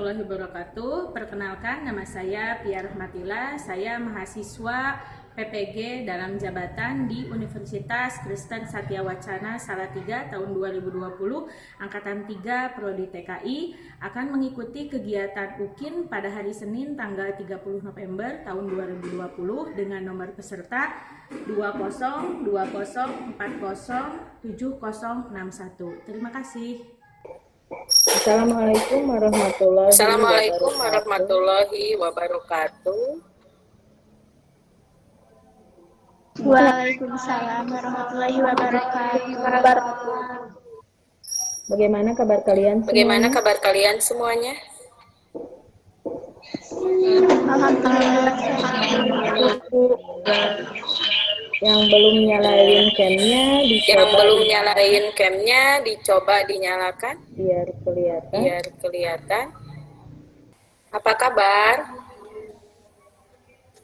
warahmatullahi wabarakatuh. Perkenalkan, nama saya Pia Rahmatila. Saya mahasiswa PPG dalam jabatan di Universitas Kristen Satya Wacana Salatiga tahun 2020, Angkatan 3 Prodi TKI, akan mengikuti kegiatan UKIN pada hari Senin tanggal 30 November tahun 2020 dengan nomor peserta 2020407061. Terima kasih. Assalamualaikum warahmatullahi Assalamualaikum wabarakatuh. warahmatullahi wabarakatuh. Waalaikumsalam warahmatullahi wabarakatuh. Bagaimana kabar kalian Bagaimana semuanya? kabar kalian semuanya? Alhamdulillah. Yang belum nyalain camnya Yang dicoba belum nyalain camnya dicoba dinyalakan biar kelihatan. biar kelihatan. Apa kabar?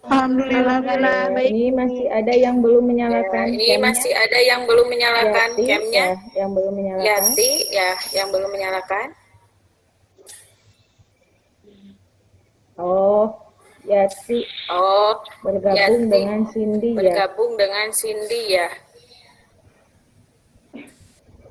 Alhamdulillah baik. Ini masih ada yang belum menyalakan Ini camnya. masih ada yang belum menyalakan Yati, camnya. ya, yang belum menyalakan. Yati ya, yang belum menyalakan. Oh, Yati Oh, bergabung Yati dengan Cindy ya. bergabung dengan Cindy ya.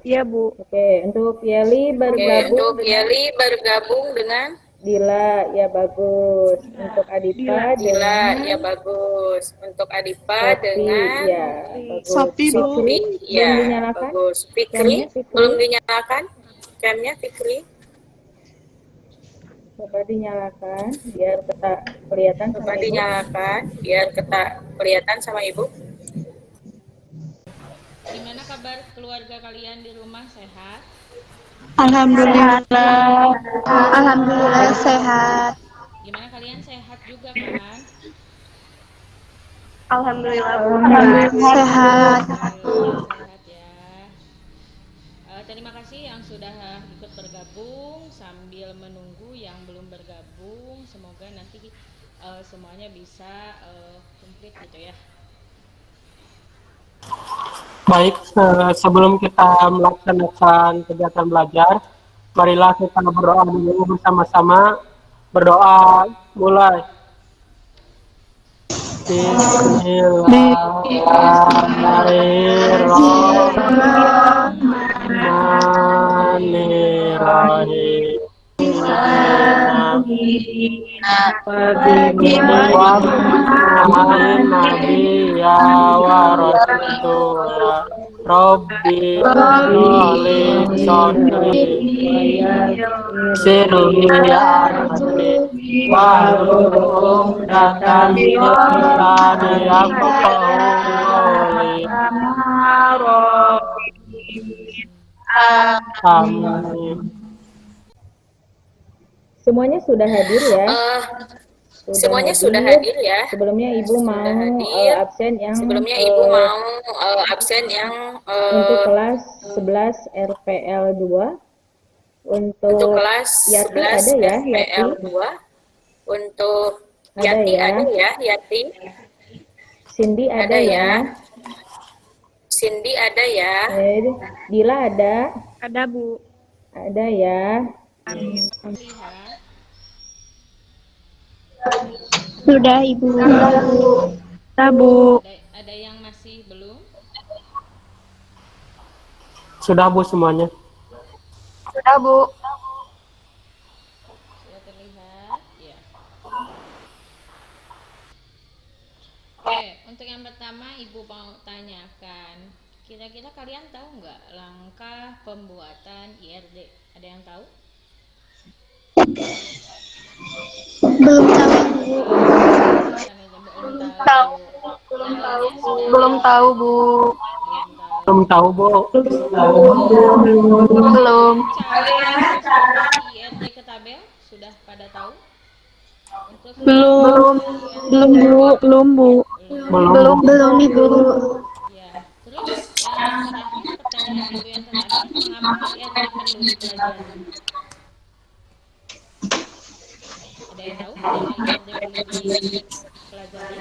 Iya, Bu. Oke, untuk Yeli Oke, bergabung untuk dengan Yeli bergabung dengan Dila, ya bagus. Untuk Adipa Dila, dengan ya bagus. Untuk Adipa Sophie, dengan ya bagus. Sophie, Bu. Fikri, Sophie, belum ya dinyalakan? bagus. Camnya, Fikri, belum Fikri. dinyalakan? Camnya Fikri. Coba dinyalakan biar kita kelihatan Coba sama Ibu. dinyalakan biar kita kelihatan sama Ibu. Gimana kabar keluarga kalian di rumah, sehat? Alhamdulillah. Alhamdulillah sehat. Gimana kalian sehat juga kan? Alhamdulillah, Bu. Alhamdulillah sehat. Alhamdulillah sehat ya. Terima kasih yang sudah ikut bergabung. Sambil menunggu yang belum bergabung, semoga nanti semuanya bisa komplit gitu ya. Baik, sebelum kita melaksanakan kegiatan belajar, marilah kita berdoa dulu bersama-sama. Berdoa, mulai. Bismillahirrahmanirrahim. Wahai Nabi ya wa Rasulullah Rabbi Sholli Sholli Sirli Ardi Wahlul Datan Lisani Yafqahu Amin. Semuanya sudah hadir ya? Semuanya sudah hadir ya. Sebelumnya Ibu mau absen yang Sebelumnya Ibu mau absen yang untuk kelas 11 RPL 2. Untuk kelas Yati 11 ada ya, RPL Yati? 2. Untuk Ada Yati ya. ada ya, Yati. Cindy ada Ada ya. ya. Cindy ada ya. Dila ada. Ada, Bu. Ada ya. Lihat. Sudah, Ibu. Sudah, Bu. Ada yang masih belum? Sudah Bu semuanya. Sudah, Bu. Sudah terlihat? Ya. Oke, untuk yang pertama Ibu mau tanyakan, kira-kira kalian tahu nggak langkah pembuatan IRD? Ada yang tahu? Belum tahu, Bu. Belum tahu. Dalilnya sudah Belum tahu, Bu. belum tahu. Belum tahu Bu. Belum. Cara proses konversi IRD ke tabel sudah pada tahu? Untuk Belum. Belum, Bu. Belum, Bu. Belum. Belum, Ibu. Ya, terus yang terakhir, pertanyaan Ibu yang terakhir, mengapa IRD perlu dipelajari? Ada yang tahu kenapa IRD perlu dipelajari?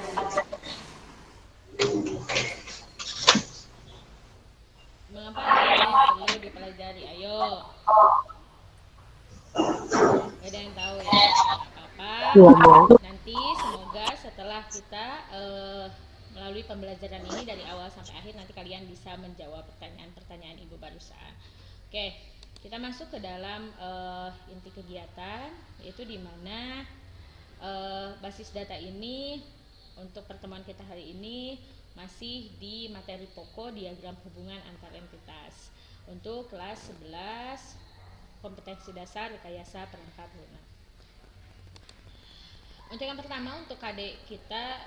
Mengapa IRD perlu dipelajari? Ayo. Gak ada yang tahu ya. Iya, Bu. nanti semoga setelah kita melalui pembelajaran ini dari awal sampai akhir, nanti kalian bisa menjawab pertanyaan-pertanyaan Ibu barusan. Oke, kita masuk ke dalam inti kegiatan, yaitu di mana basis data ini untuk pertemuan kita hari ini masih di materi pokok diagram hubungan antar entitas untuk kelas 11 kompetensi dasar rekayasa perangkat lunak. Untuk yang pertama, untuk KD kita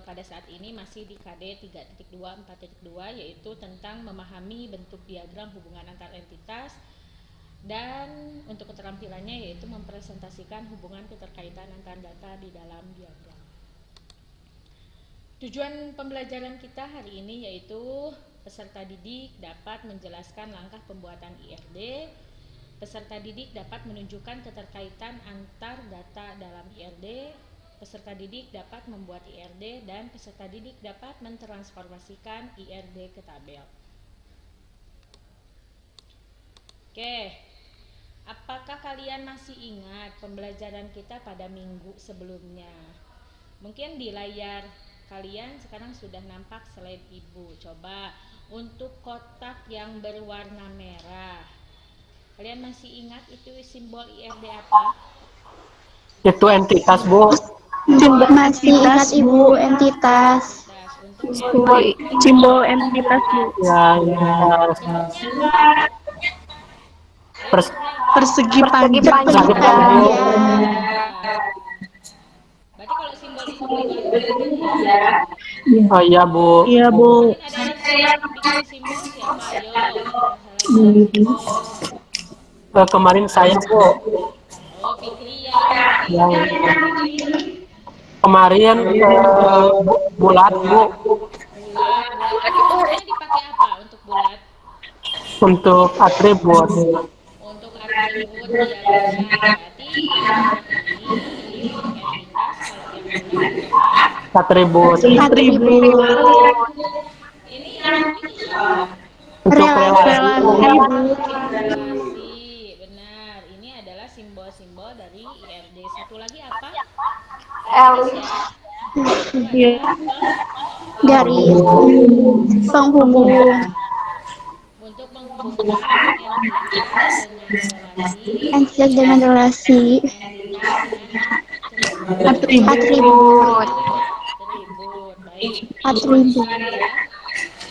pada saat ini masih di KD 3.2 4.2, yaitu tentang memahami bentuk diagram hubungan antar entitas, dan untuk keterampilannya yaitu mempresentasikan hubungan keterkaitan antar data di dalam diagram. Tujuan pembelajaran kita hari ini yaitu peserta didik dapat menjelaskan langkah pembuatan IRD, peserta didik dapat menunjukkan keterkaitan antar data dalam IRD, peserta didik dapat membuat IRD, dan peserta didik dapat mentransformasikan IRD ke tabel. Oke, apakah kalian masih ingat pembelajaran kita pada minggu sebelumnya? Mungkin di layar kalian sekarang sudah nampak slide Ibu. Coba untuk kotak yang berwarna merah, kalian masih ingat itu simbol IRD apa? Itu entitas, Bu. Masih ingat Ibu, entitas. Untuk Simbol entitas Bu. Ya, entitas. bentuknya apa? Pers- Persegi panjang. Persegi panjang. Berarti kalau simbol itu berwarna biru ya. Oh iya, Bu. Iya Bu. Kemarin ada yang bikin simbol siapa? Ayo, salah simbol. Kemarin saya, Bu. Oh, Fikri ya. Fikri Yang apa Fikri? kemarin bulat, Bu. Bulat. Bulat itu warnanya dipakai apa untuk bulat? Untuk atribut. Untuk atribut diagram. Berarti diagram ini untuk entitas, kalau yang bulat adalah Atribut. Atribut. ini apa? Untuk relasi. Relasi, benar. Ini adalah simbol-simbol dari IRD. Satu lagi apa? Iya. Dari penghubung. Untuk menghubungkan Entitas dengan relasi. Atribut. Baik. Atribut. Ya.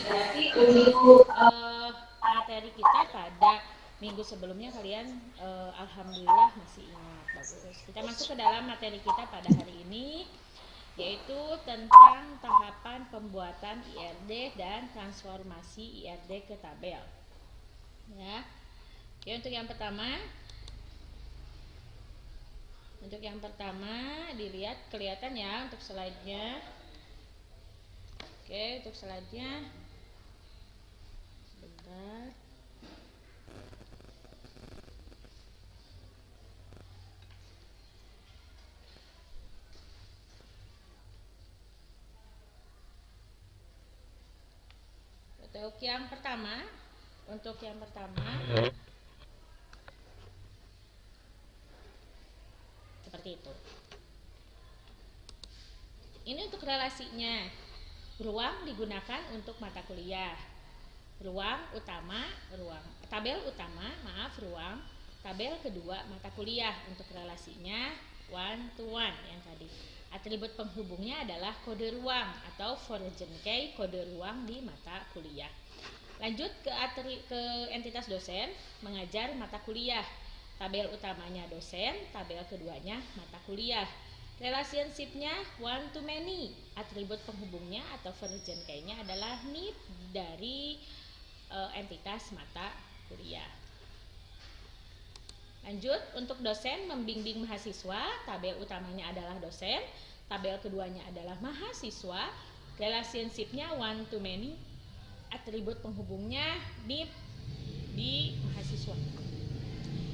Berarti untuk materi kita pada minggu sebelumnya kalian alhamdulillah masih ingat. Bagus. Kita masuk ke dalam materi kita pada hari ini, yaitu tentang tahapan pembuatan IRD dan transformasi IRD ke tabel. Ya. Oke, untuk yang pertama dilihat, kelihatan ya untuk slide-nya. Oke, untuk slide-nya sebentar. Untuk yang pertama seperti itu. Ini untuk relasinya. Ruang digunakan untuk mata kuliah. Tabel utama, ruang. Tabel kedua mata kuliah. Untuk relasinya one to one yang tadi. Atribut penghubungnya adalah kode ruang atau Forgen key, kode ruang di mata kuliah. Lanjut ke entitas dosen, mengajar mata kuliah. Tabel utamanya dosen, tabel keduanya mata kuliah. Relationship-nya one to many. Atribut penghubungnya atau Forgen key-nya adalah NIP dari entitas mata kuliah. Lanjut, untuk dosen membimbing mahasiswa, tabel utamanya adalah dosen, tabel keduanya adalah mahasiswa. Relationship-nya one to many. Atribut penghubungnya NIP di mahasiswa.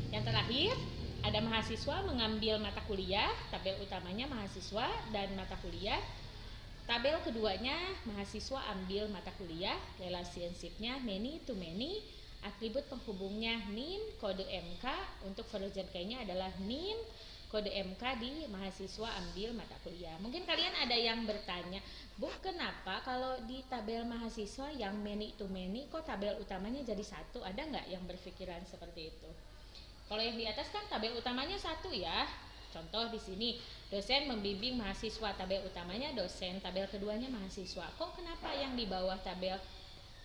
Yang terakhir, ada mahasiswa mengambil mata kuliah, tabel utamanya mahasiswa dan mata kuliah. Tabel keduanya mahasiswa ambil mata kuliah, relationship-nya many to many. Atribut penghubungnya NIM, kode MK. Untuk Forgen key-nya adalah NIM, kode MK di mahasiswa ambil mata kuliah. Mungkin kalian ada yang bertanya, Bu, kenapa kalau di tabel mahasiswa yang many to many kok tabel utamanya jadi satu? Ada nggak yang berpikiran seperti itu? Kalau yang di atas kan tabel utamanya satu ya. Contoh di sini, dosen membimbing mahasiswa, tabel utamanya dosen, tabel keduanya mahasiswa. Kok kenapa yang di bawah tabel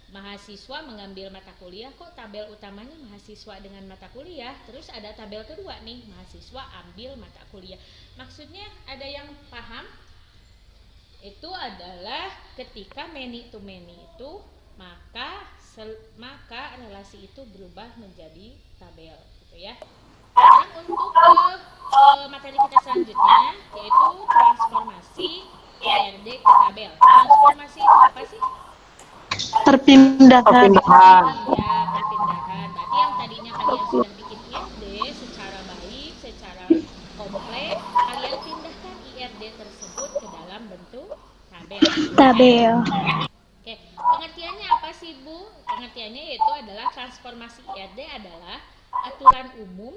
mahasiswa mengambil mata kuliah kok tabel utamanya mahasiswa dengan mata kuliah, terus ada tabel kedua nih mahasiswa ambil mata kuliah? Maksudnya ada yang paham? Itu adalah ketika many to many itu maka relasi itu berubah menjadi tabel gitu ya. Sekarang untuk materi kita selanjutnya yaitu transformasi IRD ke tabel. Transformasi itu apa sih? Perpindahan. Ya, perpindahan. Berarti yang tadinya kalian sudah bikin IRD secara baik, secara komplek, kalian pindahkan IRD tersebut ke dalam bentuk tabel. Tabel. Oke, pengertiannya apa sih Bu? Pengertiannya yaitu adalah transformasi IRD adalah aturan umum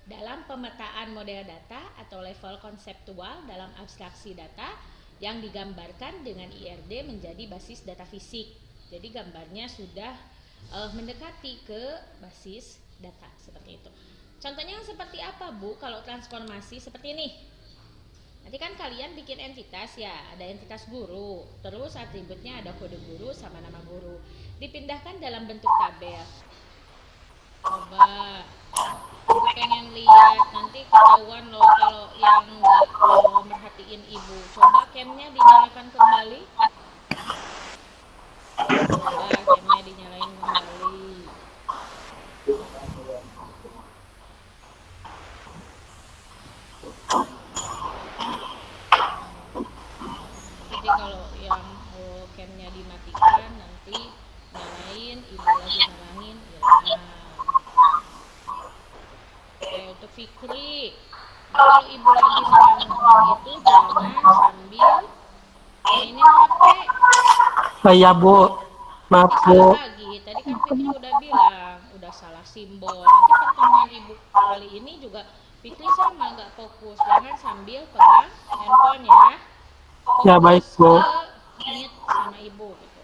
dalam pemetaan model data atau level konseptual dalam abstraksi data yang digambarkan dengan IRD menjadi basis data fisik. Jadi gambarnya sudah mendekati ke basis data seperti itu. Contohnya seperti apa Bu kalau transformasi seperti ini? Nanti kan kalian bikin entitas ya, ada entitas guru, terus atributnya ada kode guru sama nama guru. Dipindahkan dalam bentuk tabel. Coba Ibu pengen lihat, nanti ketahuan loh kalau yang nggak merhatiin Ibu. Coba camnya dinyalakan kembali. Coba camnya dinyalain kembali. Jadi kalau yang camnya dimatikan nanti nyalain, Ibu lagi nyalain, ya. Oke, untuk Fikri, kalau Ibu lagi nerangin itu jangan sambil mainin HP. Iya Bu, maaf Bu. Salah lagi, tadi kan Fikri udah bilang, udah salah simbol. Nanti pertemuan Ibu kali ini juga Fikri sama nggak fokus, jangan sambil pegang handphone ya. Fokus Ya baik Bu. ke meet sama Ibu gitu.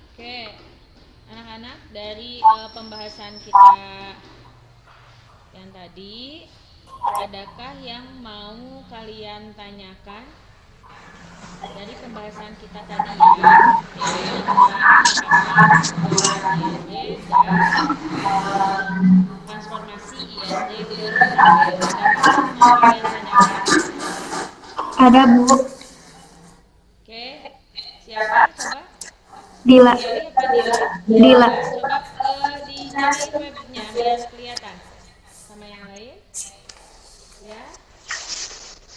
Oke, anak-anak dari pembahasan kita yang tadi, adakah yang mau kalian tanyakan dari pembahasan kita tadi ya, yaitu tentang IRD dan transformasi IRD ke tabel. Adakah yang mau kalian tanyakan? Ada Bu. Oke, siapa? Coba. Dila. Dila apa Dila? Dila. Coba dinyalain webnya biar kelihatan sama yang lain. Ya.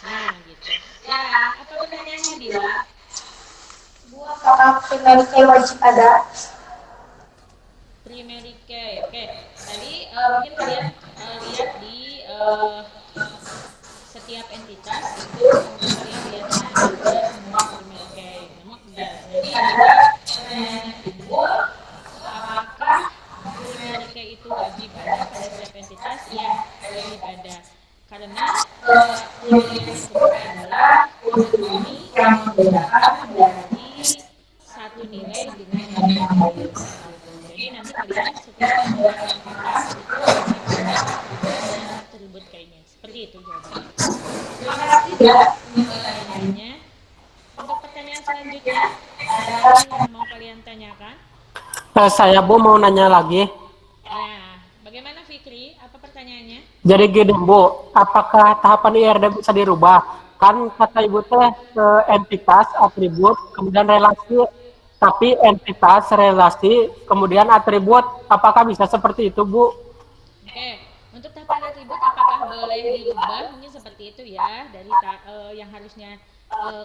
Nah, gitu. Ya, apa pertanyaannya Dila? Apakah primary key wajib ada? Primary key. Oke. Tadi mungkin kalian lihat di setiap entitas itu kalian lihatnya ada semua primary key. Jadi ada pertanyaan Ibu, apakah primary key itu wajib ada pada setiap entitas? Ya, wajib ada. Karena primary key tersebut adalah kode kunci yang membedakan dari satu nilai dengan nilai lain. Jadi nanti kalian setiap membuat entitas itu wajib ada dengan atribut kayaknya. Seperti itu jawabannya. Terima kasih ya untuk pertanyaannya. Untuk pertanyaan selanjutnya, ada lagi yang mau kalian tanyakan? Saya Bu mau nanya lagi. Nah, bagaimana Fikri? Apa pertanyaannya? Jadi gini Bu, apakah tahapan IRD bisa dirubah? Kan kata Ibu teh entitas, atribut, kemudian relasi. Tapi entitas, relasi, kemudian atribut, apakah bisa seperti itu Bu? Oke, untuk tahapan atribut apakah boleh dirubah? Mungkin seperti itu ya, dari yang harusnya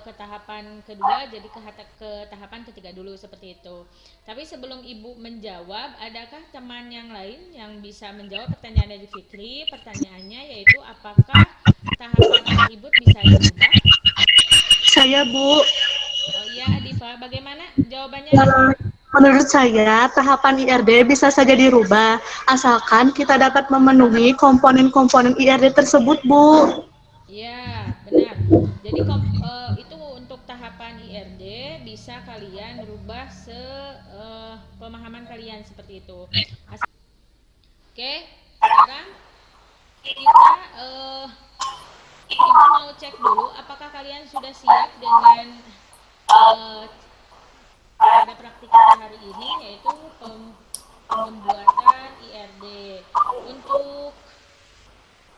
ke tahapan kedua jadi ke tahapan ketiga dulu seperti itu. Tapi sebelum Ibu menjawab, adakah teman yang lain yang bisa menjawab pertanyaan dari Fikri? Pertanyaannya yaitu apakah tahapan atribut bisa dirubah? Saya Bu. Oh iya Adifa, bagaimana jawabannya Adifa? Menurut saya, tahapan IRD bisa saja dirubah, asalkan kita dapat memenuhi komponen-komponen IRD tersebut, Bu. Ya, benar. Jadi itu untuk tahapan IRD bisa kalian rubah pemahaman kalian seperti itu. Oke, sekarang kita Ibu mau cek dulu apakah kalian sudah siap dengan pada praktik kita hari ini, yaitu pembuatan IRD. Untuk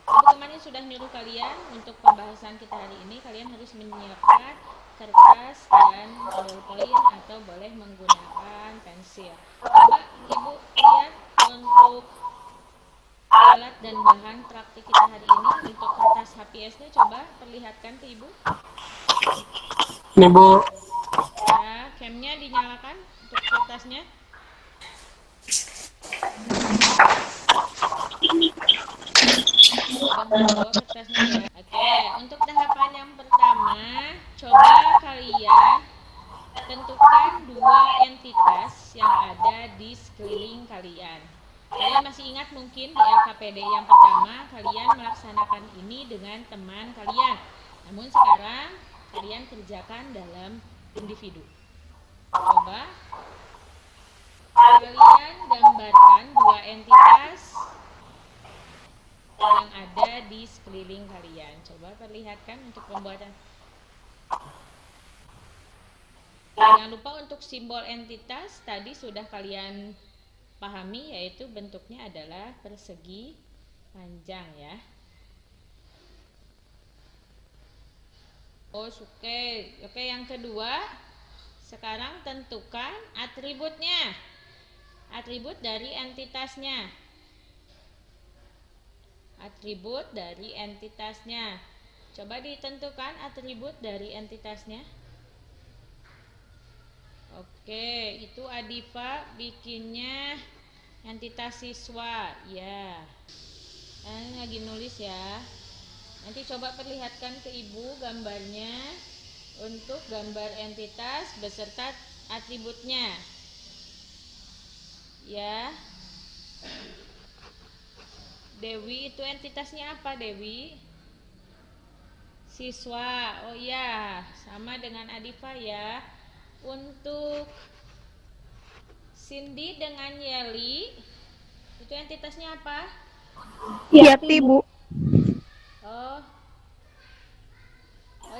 Ibu kemarin sudah nyuruh kalian untuk pembahasan kita hari ini, kalian harus menyiapkan kertas dan ballpoint atau boleh menggunakan pensil. Coba Ibu lihat untuk alat dan bahan praktik kita hari ini. Untuk kertas HPS-nya coba perlihatkan ke Ibu. Ini Bu. Ya, camnya dinyalakan untuk kertasnya. Sudah membawa kertasnya ya. Oke, untuk tahapan yang pertama, coba kalian tentukan dua entitas yang ada di sekeliling kalian. Kalian masih ingat mungkin di LKPD yang pertama kalian melaksanakan ini dengan teman kalian. Namun sekarang kalian kerjakan dalam individu. Coba kalian gambarkan dua entitas yang ada di sekeliling kalian. Coba perlihatkan untuk pembuatan. Jangan lupa untuk simbol entitas tadi sudah kalian pahami, yaitu bentuknya adalah persegi panjang ya. Oke, yang kedua, sekarang tentukan atributnya. Atribut dari entitasnya. Atribut dari entitasnya. Coba ditentukan atribut dari entitasnya. Oke, itu Adifa bikinnya entitas siswa. Ya. Ini lagi nulis ya. Nanti coba perlihatkan ke Ibu gambarnya untuk gambar entitas beserta atributnya. Ya. Dewi itu entitasnya apa, Dewi? Siswa. Oh iya, sama dengan Adifa ya. Untuk Cindy dengan Yeli itu entitasnya apa? Yati, Bu. Oh,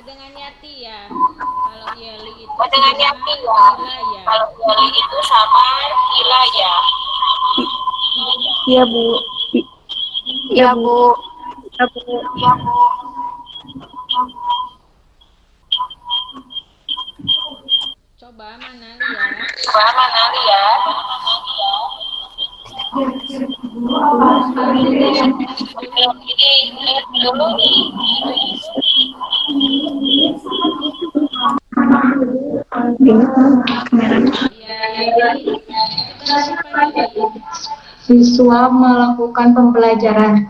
dengan Yati ya. Kalau Yeli itu dengan Yati ya. Hilaya. Kalau Yeli itu sama Hilaya. Iya, Bu. Iya, Bu. Iya, Bu. Ya, Bu. Coba mana lihat. Coba mana lihat. Jadi lihat dulu nih. Ya, Yeli. Entitasnya apa, Yeli? Siswa melakukan pembelajaran.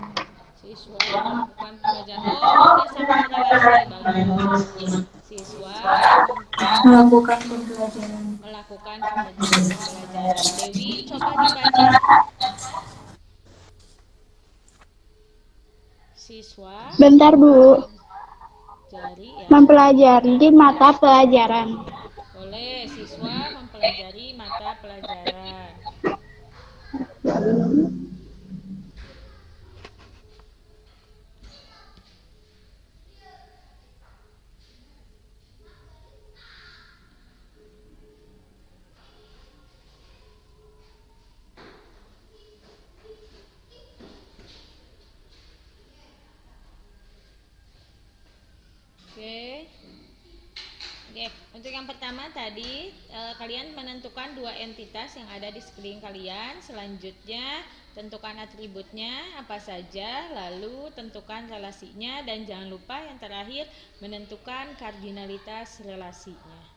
Siswa melakukan pembelajaran. Oh, udah sama relasi, bagus. Siswa Melakukan pembelajaran. melakukan pembelajaran. Dewi, coba dibaca. Siswa Bentar, Bu. mempelajari ya. Mempelajari mata pelajaran. Boleh, siswa mempelajari mata pelajaran. Oke. Oke, untuk yang pertama tadi kalian menentukan dua entitas yang ada di sekeliling kalian. Selanjutnya tentukan atributnya apa saja, lalu tentukan relasinya, dan jangan lupa yang terakhir menentukan kardinalitas relasinya.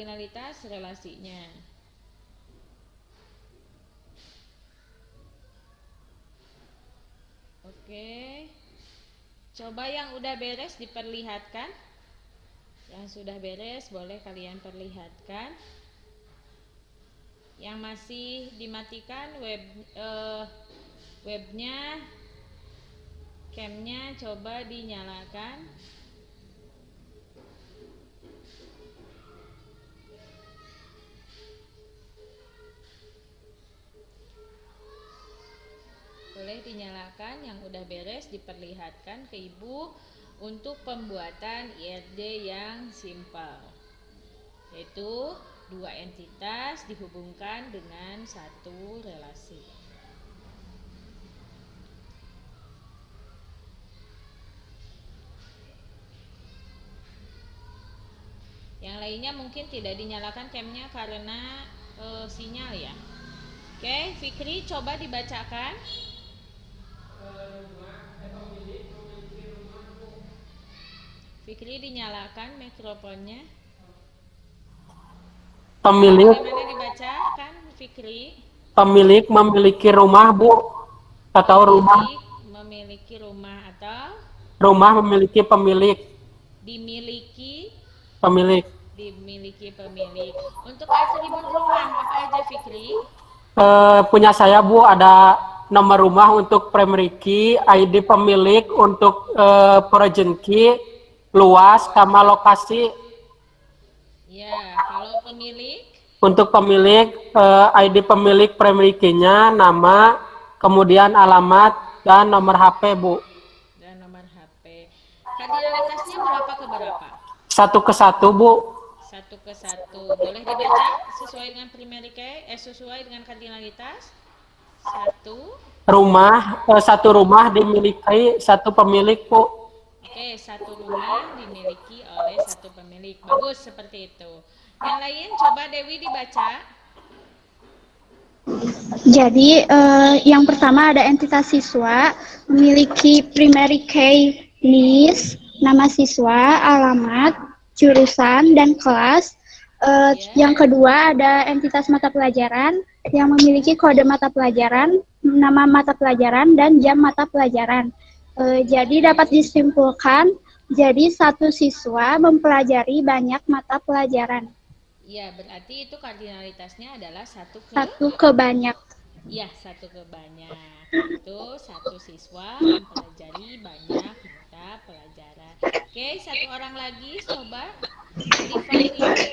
kardinalitas relasinya. Oke. Coba yang udah beres diperlihatkan. Yang sudah beres boleh kalian perlihatkan. Yang masih dimatikan webnya, camnya coba dinyalakan. Boleh dinyalakan, yang udah beres diperlihatkan ke Ibu untuk pembuatan IRD yang simpel, yaitu dua entitas dihubungkan dengan satu relasi. Yang lainnya mungkin tidak dinyalakan camnya karena sinyal ya. Oke, Fikri coba dibacakan. Fikri dinyalakan mikrofonnya. Pemilik Bagaimana dibacakan Fikri? pemilik memiliki rumah, Bu, atau rumah Memiliki rumah atau memiliki pemilik. dimiliki Pemilik pemilik. Untuk atribut rumah apa aja Fikri? punya saya, Bu, ada nomor rumah untuk primary key, ID pemilik untuk foreign key, luas sama lokasi. Ya, kalau pemilik Untuk pemilik ID pemilik primary key-nya, nama, kemudian alamat dan nomor HP, Bu. dan nomor HP. Kardinalitasnya berapa ke berapa? 1 ke 1, Bu. 1 ke 1. Boleh dibaca sesuai dengan primary key, sesuai dengan kardinalitas? 1. Satu rumah dimiliki satu pemilik, Bu. Oke, satu rumah dimiliki oleh satu pemilik. Bagus seperti itu. Yang lain coba Dewi dibaca. Jadi yang pertama ada entitas siswa memiliki primary key list, nama siswa, alamat, jurusan dan kelas. Yang kedua ada entitas mata pelajaran yang memiliki kode mata pelajaran, nama mata pelajaran dan jam mata pelajaran. Jadi dapat disimpulkan jadi satu siswa mempelajari banyak mata pelajaran. Iya, berarti itu kardinalitasnya adalah satu ke banyak. Iya, satu ke banyak. Itu satu siswa mempelajari banyak mata pelajaran. Oke, satu orang lagi coba define itu.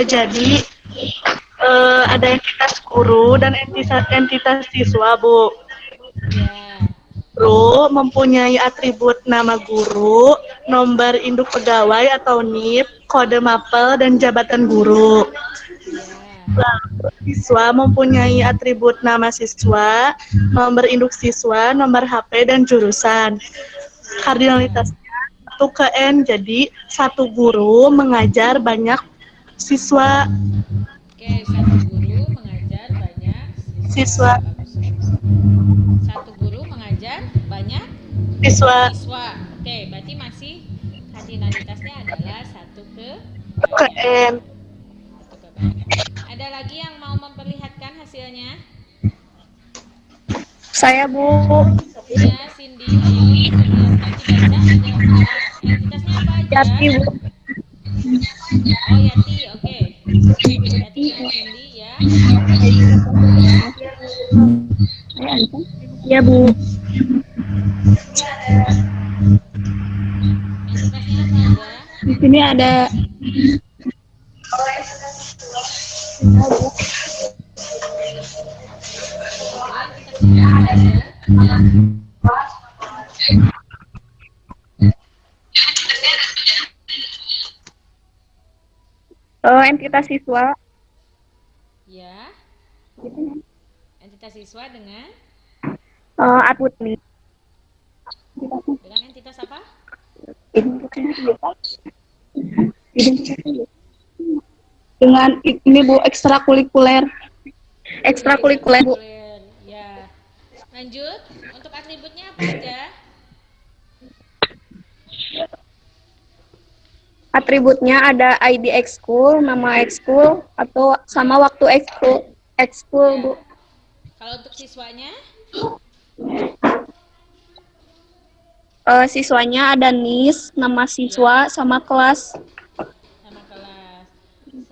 Jadi ada entitas guru dan entitas siswa, Bu. Ya. Guru mempunyai atribut nama guru, nomor induk pegawai atau NIP, kode mapel, dan jabatan guru. Lalu, siswa mempunyai atribut nama siswa, nomor induk siswa, nomor HP, dan jurusan. Kardinalitasnya 1 ke N, jadi satu guru mengajar banyak siswa. Oke, satu guru mengajar banyak Siswa. Satu guru mengajar banyak Siswa. Oke, berarti masih kardinalitasnya adalah satu ke N. Ada lagi yang mau memperlihatkan hasilnya? Saya, Bu. Ya, Cindy, ayo perlihatkan dibaca. Ada entitasnya apa aja? Yati, Bu. Oh, Yati, oke. Yati dengan Cindy ya. Ya, Bu. Entitasnya apa aja? Di sini ada Itu entitasnya apa aja? entitas siswa. Ya. Entitas siswa dengan Atribut nih. dengan entitas apa? Dengan ini, Bu, ekstrakurikuler. Ekstrakurikuler, Bu. Ya. Lanjut, untuk atributnya apa aja? Atributnya ada ID ekskul, nama ekskul, atau sama waktu ekskul, Bu. Kalau untuk siswanya, Siswanya ada NIS, nama siswa, sama kelas. sama kelas.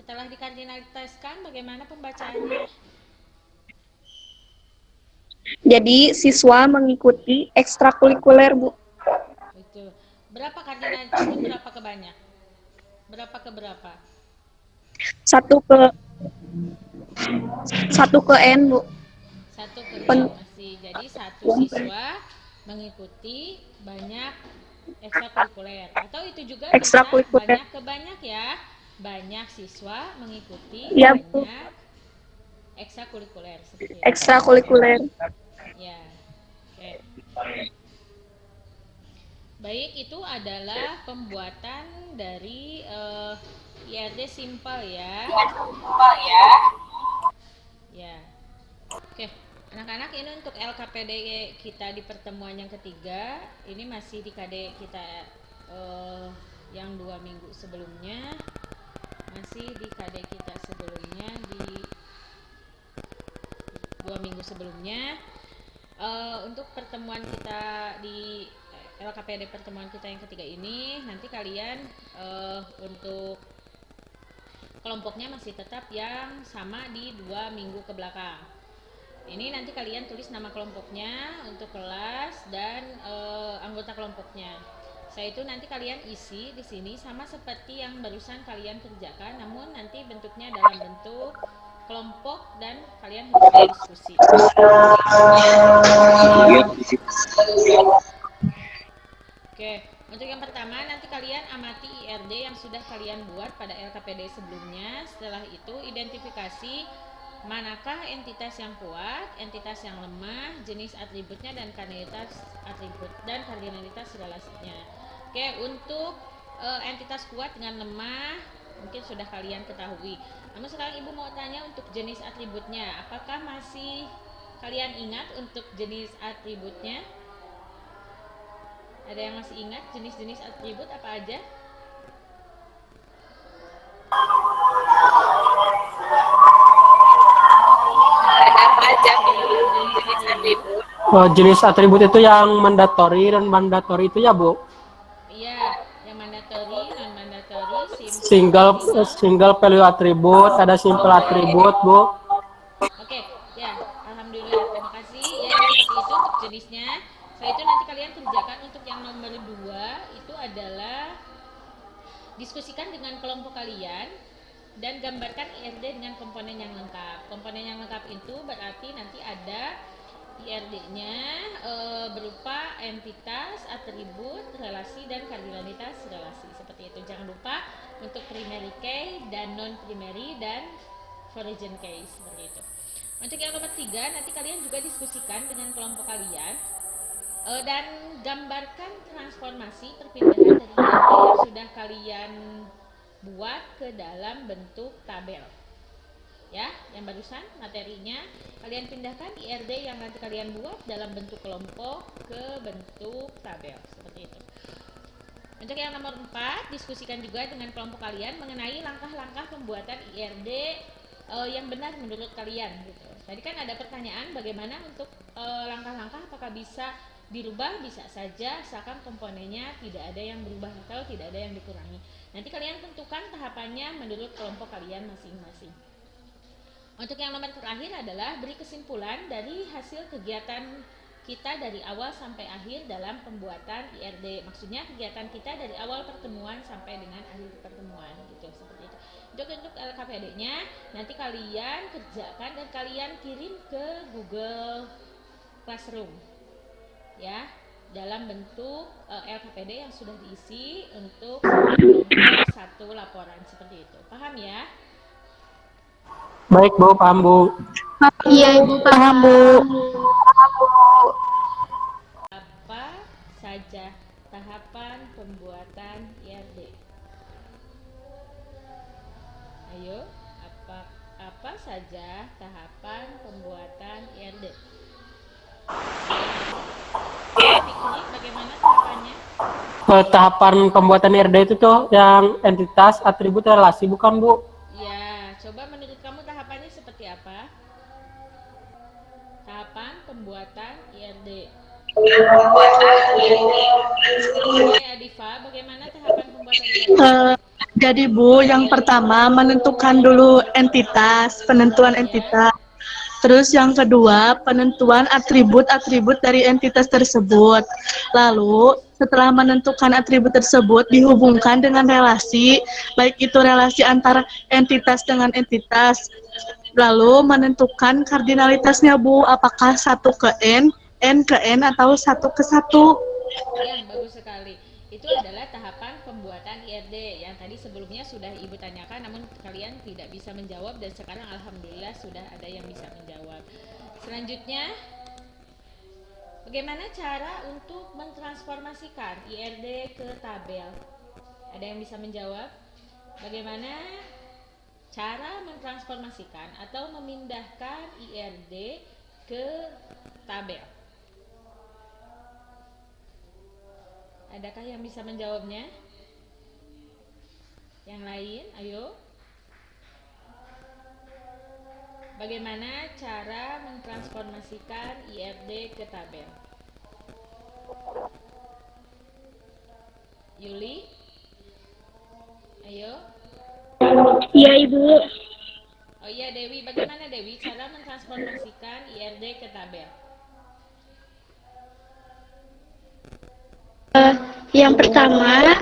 Setelah dikardinalitaskan, bagaimana pembacaannya? Jadi siswa mengikuti ekstrakurikuler, Bu. Itu. Berapa kardinalitas itu berapa ke banyak? Berapa ke berapa? Satu ke N, Bu. Satu ke N masih. Jadi satu siswa mengikuti banyak ekstrakurikuler. Atau itu juga bisa Ekstrakurikuler. banyak ke banyak ya. Banyak siswa mengikuti Iya, Bu. banyak ekstrakurikuler seperti itu. Ekstrakurikuler. Ya. Oke. Baik, itu adalah pembuatan dari IRD simpel ya. Ya. Oke, anak-anak, ini untuk LKPD kita di pertemuan yang ketiga. Ini masih di KD kita yang 2 minggu sebelumnya. Masih di KD kita sebelumnya di 2 minggu sebelumnya. Untuk pertemuan kita di LKPD pertemuan kita yang ketiga ini, nanti kalian untuk kelompoknya masih tetap yang sama di 2 minggu ke belakang. Ini nanti kalian tulis nama kelompoknya untuk kelas dan anggota kelompoknya. Setelah itu nanti kalian isi di sini sama seperti yang barusan kalian kerjakan, namun nanti bentuknya dalam bentuk kelompok dan kalian harus diskusi. Oke, untuk yang pertama nanti kalian amati IRD yang sudah kalian buat pada LKPD sebelumnya. Setelah itu identifikasi manakah entitas yang kuat, entitas yang lemah, jenis atributnya dan kardinalitas atribut dan kardinalitas relasinya. Oke, untuk entitas kuat dengan lemah mungkin sudah kalian ketahui. Namun sekarang Ibu mau tanya untuk jenis atributnya, apakah masih kalian ingat untuk jenis atributnya? Ada yang masih ingat jenis-jenis atribut apa aja? Apa aja jenis atribut? Jenis atribut itu yang mandatori dan mandatori itu ya, Bu? Iya, yang mandatori, non mandatori, Single value atribut, ada simple atribut, Bu. Oke, ya, alhamdulillah, terima kasih. Ya, yang seperti itu untuk jenisnya. Setelah itu nanti kalian kerjakan untuk yang nomor 2 itu adalah diskusikan dengan kelompok kalian dan gambarkan IRD dengan komponen yang lengkap. Komponen yang lengkap itu berarti nanti ada IRD-nya berupa entitas, atribut, relasi, dan kardinalitas relasi. Seperti itu. Jangan lupa untuk primary key dan non primary dan origin case seperti itu. Untuk yang nomor 3 nanti kalian juga diskusikan dengan kelompok kalian dan gambarkan transformasi perpindahan dari IRD yang sudah kalian buat ke dalam bentuk tabel. Ya, yang barusan materinya kalian pindahkan IRD yang nanti kalian buat dalam bentuk kelompok ke bentuk tabel seperti itu. Untuk yang nomor 4, diskusikan juga dengan kelompok kalian mengenai langkah-langkah pembuatan IRD yang benar menurut kalian gitu. Tadi kan ada pertanyaan bagaimana untuk langkah-langkah, apakah bisa dirubah? Bisa saja, asalkan komponennya tidak ada yang berubah atau tidak ada yang dikurangi. Nanti kalian tentukan tahapannya menurut kelompok kalian masing-masing. Untuk yang nomor terakhir adalah beri kesimpulan dari hasil kegiatan kita dari awal sampai akhir dalam pembuatan IRD. Maksudnya kegiatan kita dari awal pertemuan sampai dengan akhir pertemuan gitu, seperti itu. Untuk LKPD-nya nanti kalian kerjakan dan kalian kirim ke Google Classroom ya, dalam bentuk LKPD yang sudah diisi untuk satu laporan seperti itu. Paham ya? Baik, Bu, paham, Bu. Iya, Ibu, paham, Bu. Apa saja tahapan pembuatan IRD? Ayo, apa saja tahapan pembuatan IRD? Fikri, bagaimana tahapannya? Tahapan pembuatan IRD itu tuh yang entitas, atribut, relasi, bukan Bu? Ya, coba menurut kamu tahapannya seperti apa? Tahapan pembuatan IRD. Oke, Adifa, bagaimana tahapan pembuatan IRD? Jadi Bu, yang pertama menentukan dulu entitas, penentuan entitas. Terus yang kedua, penentuan atribut-atribut dari entitas tersebut. Lalu, setelah menentukan atribut tersebut dihubungkan dengan relasi, baik itu relasi antara entitas dengan entitas. Lalu menentukan kardinalitasnya Bu, apakah 1 ke N ke N, atau 1 ke 1. Ya, bagus sekali. Itu adalah tahapan pembuatan IRD yang tadi sebelumnya sudah Ibu tanyakan, namun kalian tidak bisa menjawab dan sekarang alhamdulillah sudah ada yang bisa menjawab. Selanjutnya, bagaimana cara untuk mentransformasikan IRD ke tabel? Ada yang bisa menjawab? Bagaimana cara mentransformasikan atau memindahkan IRD ke tabel? Adakah yang bisa menjawabnya? Yang lain, ayo. Bagaimana cara mentransformasikan IRD ke tabel? Yuli? Ayo. Iya, Ibu. Oh iya, Dewi. Bagaimana Dewi cara mentransformasikan IRD ke tabel? Yang pertama,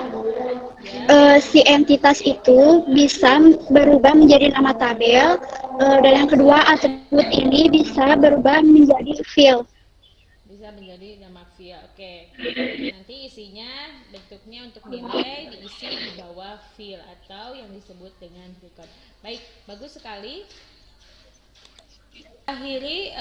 si entitas itu bisa berubah menjadi nama tabel, dan yang kedua, atribut ini bisa berubah menjadi field. Bisa menjadi nama field. Oke. Nanti isinya bentuknya untuk nilai diisi di bawah field atau yang disebut dengan record. Baik, bagus sekali. Akhiri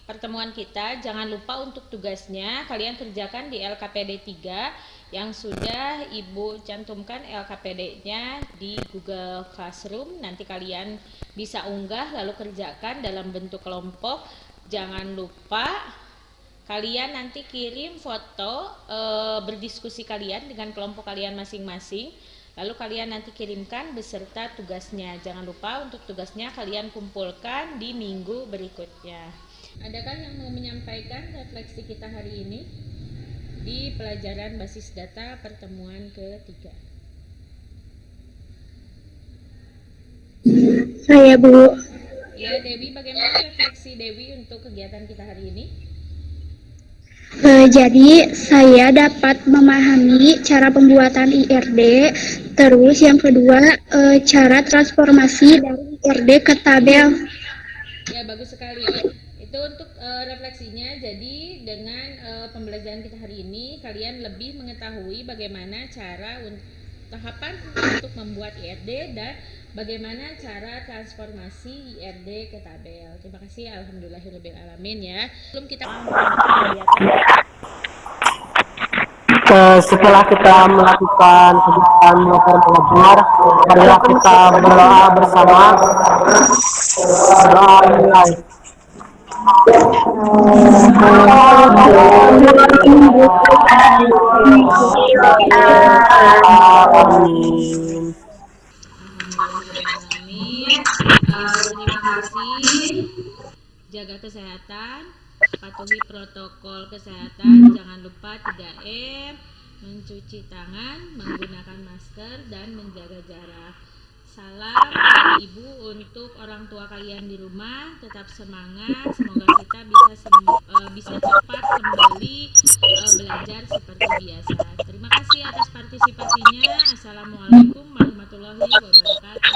pertemuan kita. Jangan lupa untuk tugasnya kalian kerjakan di LKPD 3 yang sudah Ibu cantumkan LKPD-nya di Google Classroom. Nanti kalian bisa unggah lalu kerjakan dalam bentuk kelompok. Jangan lupa kalian nanti kirim foto berdiskusi kalian dengan kelompok kalian masing-masing. Lalu kalian nanti kirimkan beserta tugasnya. Jangan lupa untuk tugasnya kalian kumpulkan di minggu berikutnya. Adakah yang mau menyampaikan refleksi kita hari ini di pelajaran basis data pertemuan ketiga? Saya, Bu. Ya, Dewi, bagaimana refleksi Dewi untuk kegiatan kita hari ini? Jadi saya dapat memahami cara pembuatan IRD, terus yang kedua cara transformasi dari IRD ke tabel. Ya, bagus sekali. Itu untuk refleksinya. Jadi dengan pembelajaran kita hari ini kalian lebih mengetahui bagaimana cara tahapan untuk membuat IRD dan bagaimana cara transformasi IRD ke tabel. Terima kasih, alhamdulillahirobbilalamin ya. Sebelum kita Setelah kita melakukan kegiatan belajar, marilah kita berdoa bersama. Doa mulai. Amin. Terima kasih. Jaga kesehatan, patuhi protokol kesehatan, jangan lupa 3M, mencuci tangan, menggunakan masker, dan menjaga jarak. Salam dari Ibu untuk orang tua kalian di rumah, tetap semangat, semoga kita bisa cepat kembali belajar seperti biasa. Terima kasih atas partisipasinya. Assalamualaikum warahmatullahi wabarakatuh.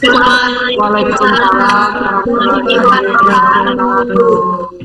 Waalaikumsalam warahmatullahi wabarakatuh.